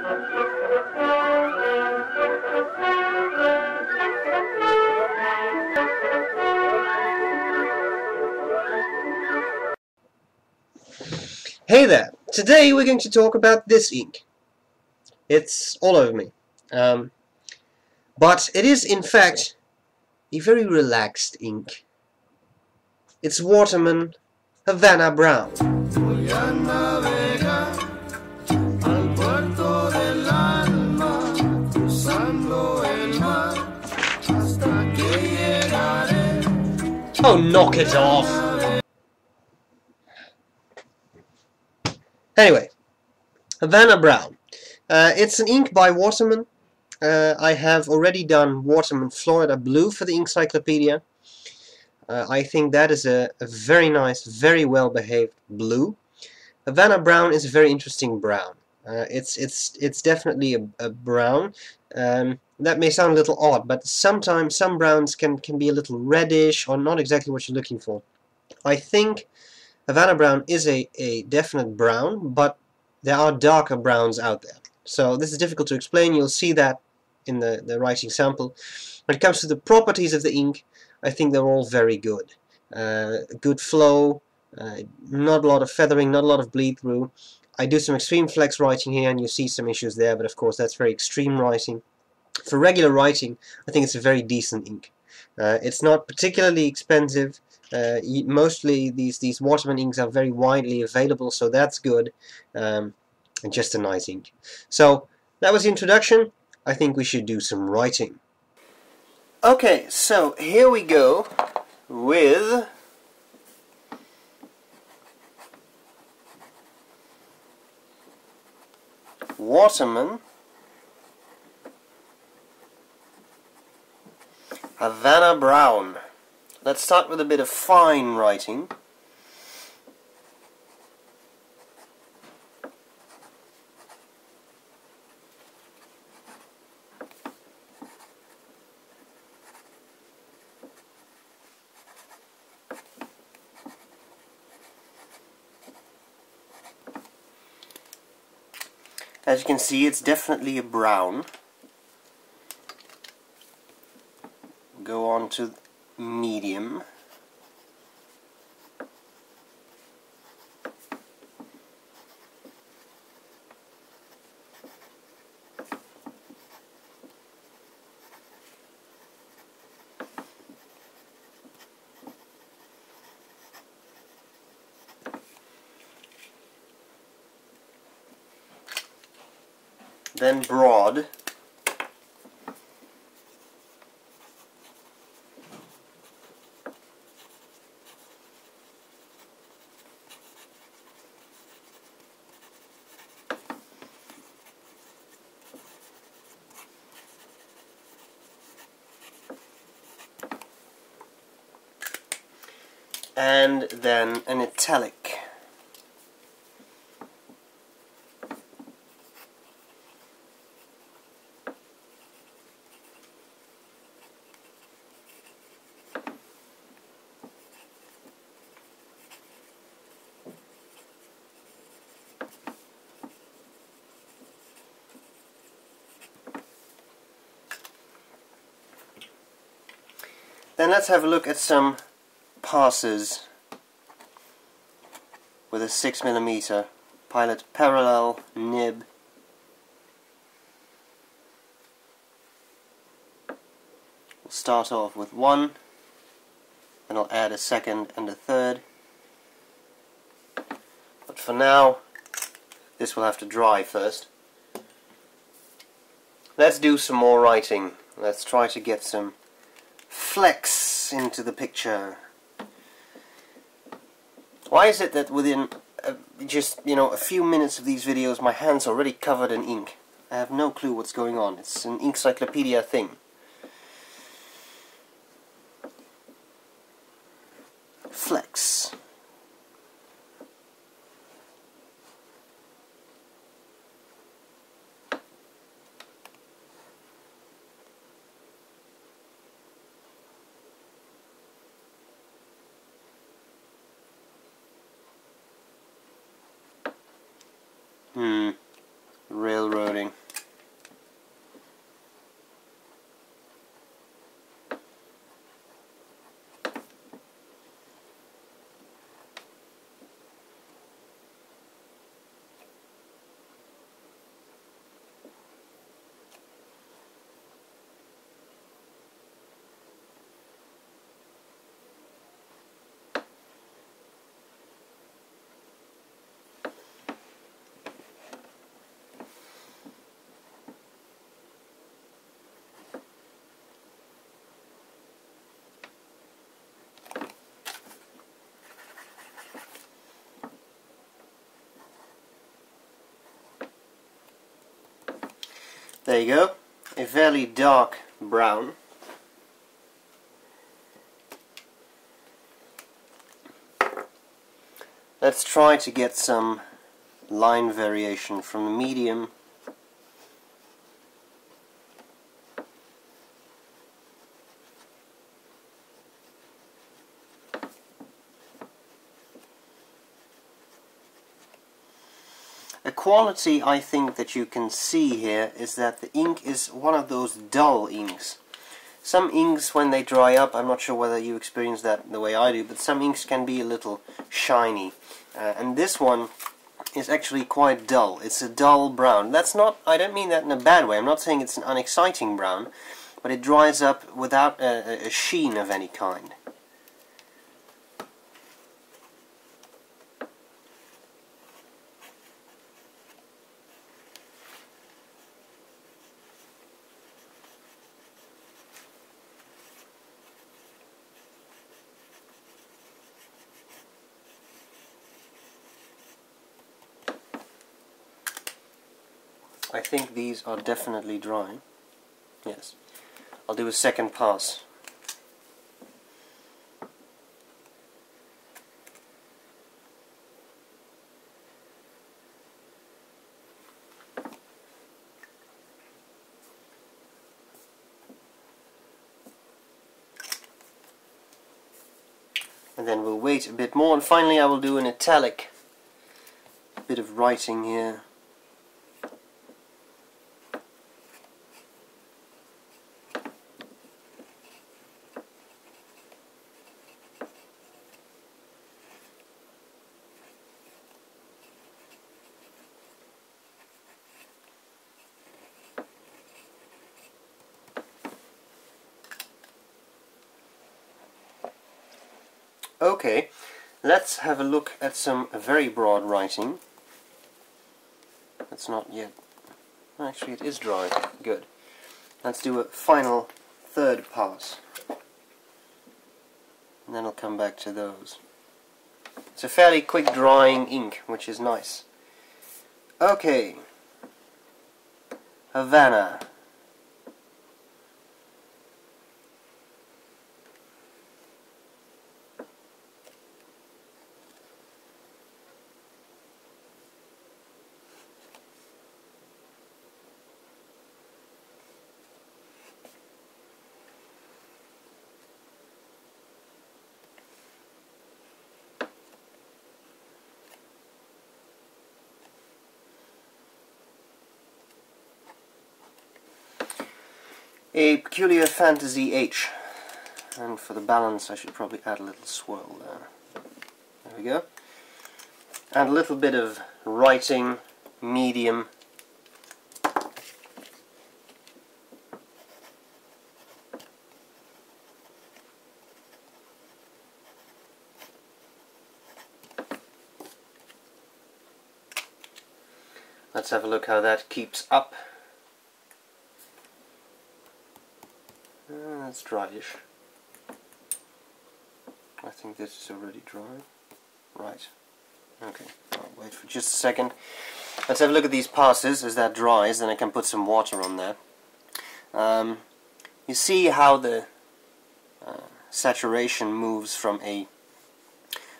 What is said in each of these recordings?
Hey there! Today we're going to talk about this ink. It's all over me. But it is, in fact, a very relaxed ink. It's Waterman Havana Brown. Oh, knock it off! Anyway, Havana Brown. It's an ink by Waterman. I have already done Waterman Florida Blue for the Inkcyclopedia. I think that is a very nice, very well behaved blue. Havana Brown is a very interesting brown. It's definitely a brown. That may sound a little odd, but sometimes some browns can be a little reddish or not exactly what you're looking for. I think Havana Brown is a definite brown, but there are darker browns out there. So this is difficult to explain. You'll see that in the writing sample. When it comes to the properties of the ink, I think they're all very good. Good flow, not a lot of feathering, not a lot of bleed through. I do some extreme flex writing here and you see some issues there, but of course that's very extreme writing. For regular writing, I think it's a very decent ink. It's not particularly expensive. Mostly these Waterman inks are very widely available, so that's good. And just a nice ink. So that was the introduction. I think we should do some writing. Okay, so here we go with Waterman Havana Brown. Let's start with a bit of fine writing. As you can see, it's definitely a brown. Go on to medium. Then broad. And then an italic. Then let's have a look at some passes with a 6mm pilot parallel nib. We'll start off with one, then I'll add a second and a third. But for now, this will have to dry first. Let's do some more writing. Let's try to get some flex into the picture. Why is it that within just a few minutes of these videos my hand's already covered in ink? I have no clue what's going on. It's an Inkcyclopedia thing. Flex. railroading. There you go, a fairly dark brown. Let's try to get some line variation from the medium A quality I think that you can see here is that the ink is one of those dull inks. Some inks, when they dry up, I'm not sure whether you experience that the way I do, but some inks can be a little shiny. And this one is actually quite dull. It's a dull brown. That's not, I don't mean that in a bad way. I'm not saying it's an unexciting brown, but it dries up without a sheen of any kind. I think these are definitely dry. Yes. I'll do a second pass. And then we'll wait a bit more, and finally I will do an italic. A bit of writing here. Okay, let's have a look at some very broad writing. It's not yet... Actually, it is dry. Good. Let's do a final third pass. And then I'll come back to those. It's a fairly quick drying ink, which is nice. Okay. Havana. A Peculiar Fantasy H, and for the balance I should probably add a little swirl there. There we go. And a little bit of writing, medium. Let's have a look how that keeps up. That's dryish. I think this is already dry. Right. Okay. I'll wait for just a second. Let's have a look at these passes. As that dries, then I can put some water on there. You see how the saturation moves from a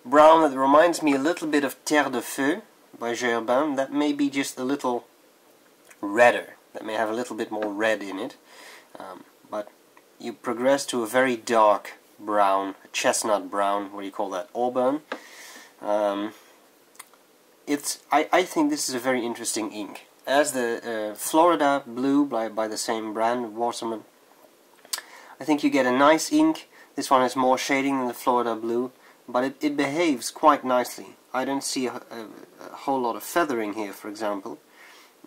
brown that reminds me a little bit of Terre de Feu by Gerbain. That may be just a little redder. That may have a little bit more red in it. But you progress to a very dark brown, a chestnut brown, what do you call that, auburn. I think this is a very interesting ink. as the Florida Blue by the same brand, Waterman. I think you get a nice ink. This one has more shading than the Florida Blue, but it behaves quite nicely. I don't see a whole lot of feathering here, for example,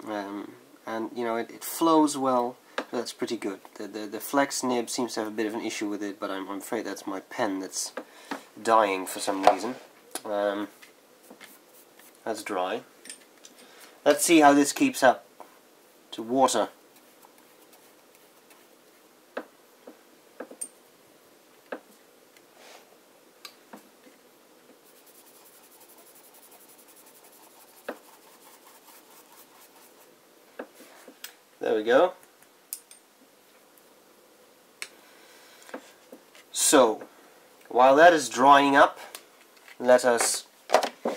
and you know it flows well. That's pretty good. The flex nib seems to have a bit of an issue with it, but I'm afraid that's my pen that's dying for some reason. That's dry. Let's see how this keeps up to water. There we go. So, while that is drying up, let us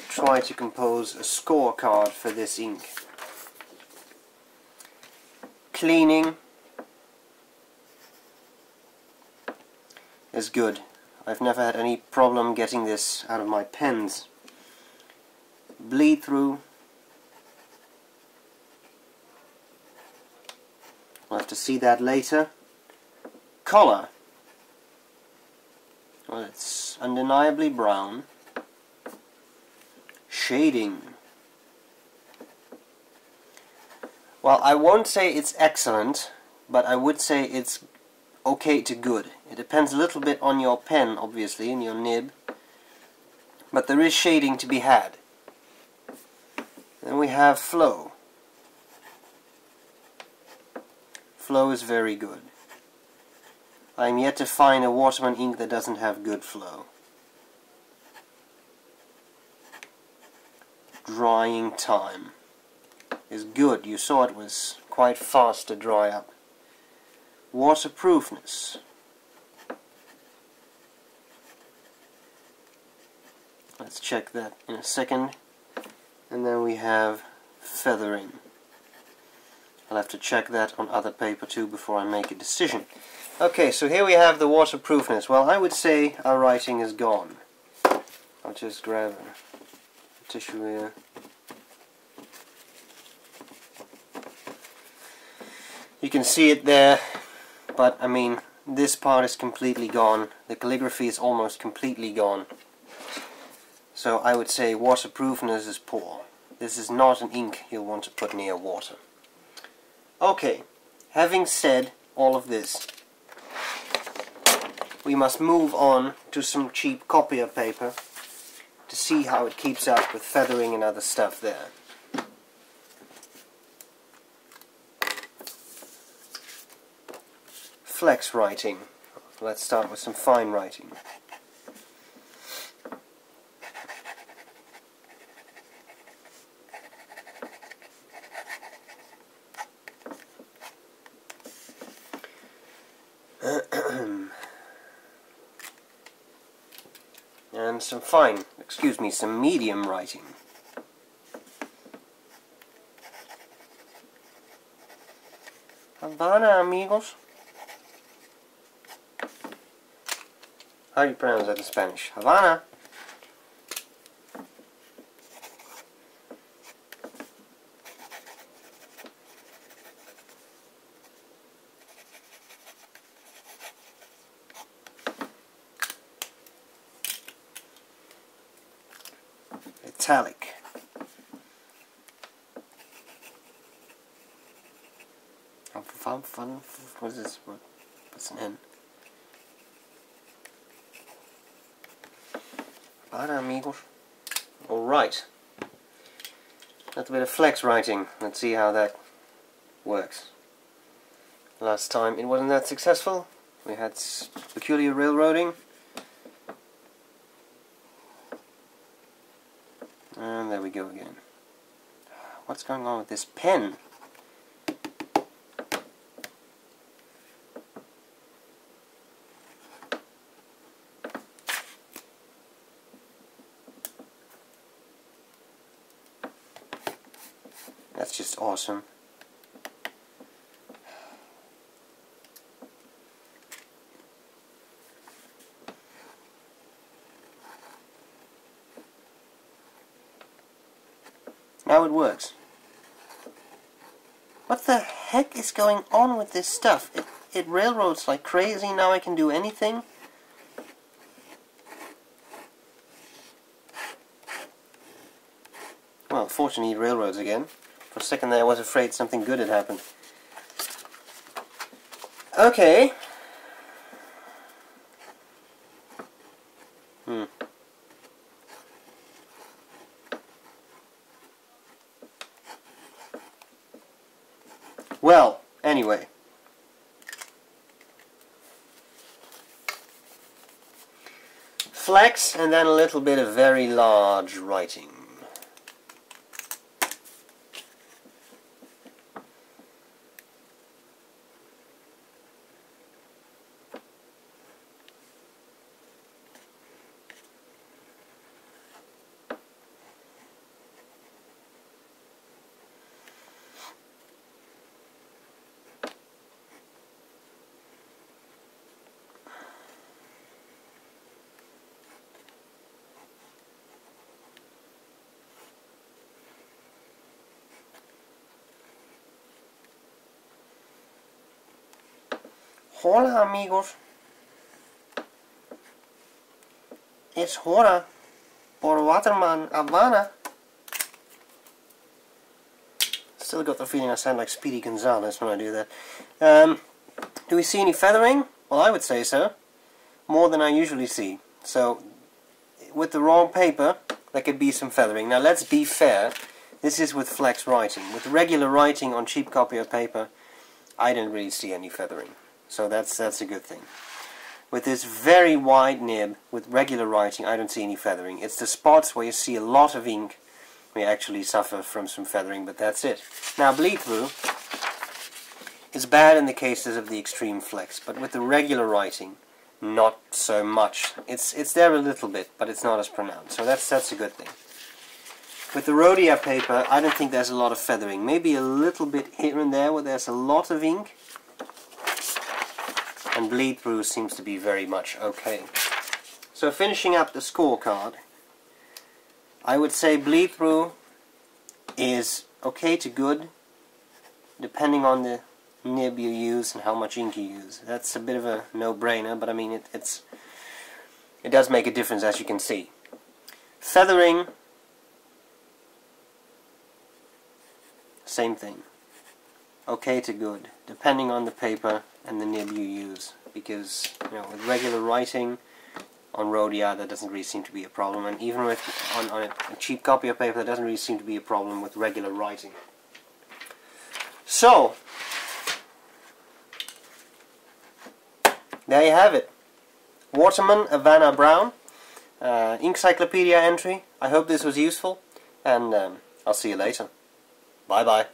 try to compose a scorecard for this ink. Cleaning is good. I've never had any problem getting this out of my pens. Bleed through. We'll have to see that later. Color. Well, it's undeniably brown. Shading. Well, I won't say it's excellent, but I would say it's okay to good. It depends a little bit on your pen, obviously, and your nib, but there is shading to be had. Then we have flow. Flow is very good. I'm yet to find a Waterman ink that doesn't have good flow. Drying time is good. You saw it was quite fast to dry up. Waterproofness. Let's check that in a second. And then we have feathering. I'll have to check that on other paper too before I make a decision. Okay, so here we have the waterproofness. Well, I would say our writing is gone. I'll just grab a tissue here. You can see it there, but I mean, this part is completely gone. The calligraphy is almost completely gone. So I would say waterproofness is poor. This is not an ink you'll want to put near water. Okay, having said all of this, we must move on to some cheap copier paper to see how it keeps up with feathering and other stuff there. Flex writing. Let's start with some fine writing. And some fine, some medium writing. Havana, amigos. How do you pronounce that in Spanish? Havana. Italic. What is this? What's an N? Para amigos. Alright. That's a bit of flex writing. Let's see how that works. Last time it wasn't that successful. We had peculiar railroading. And there we go again. What's going on with this pen? That's just awesome. Now it works. What the heck is going on with this stuff? It railroads like crazy. Now I can do anything. Well, fortunately it railroads again. For a second there I was afraid something good had happened. Okay. Well, anyway. Flex and then a little bit of very large writing. Hola amigos, it's Rhodia por Waterman Havana. Still got the feeling I sound like Speedy Gonzales when I do that. Do we see any feathering? Well, I would say so. More than I usually see. So, with the raw paper, there could be some feathering. Now let's be fair, this is with flex writing. With regular writing on cheap copy of paper, I didn't really see any feathering. So that's a good thing. With this very wide nib, with regular writing, I don't see any feathering. It's the spots where you see a lot of ink where you actually suffer from some feathering, but that's it. Now bleed through is bad in the cases of the extreme flex, but with the regular writing, not so much. It's there a little bit, but it's not as pronounced. So that's a good thing. With the Rhodia paper, I don't think there's a lot of feathering. Maybe a little bit here and there where there's a lot of ink. And bleed through seems to be very much okay. So finishing up the scorecard, I would say bleed through is okay to good, depending on the nib you use and how much ink you use. That's a bit of a no-brainer, but I mean it does make a difference, as you can see. Feathering, same thing. Okay to good, depending on the paper and the nib you use, because with regular writing on Rhodia that doesn't really seem to be a problem, and even with on a cheap copy of paper that doesn't really seem to be a problem with regular writing. So there you have it, Waterman Havana Brown, Inkcyclopedia entry. I hope this was useful, and I'll see you later. Bye bye.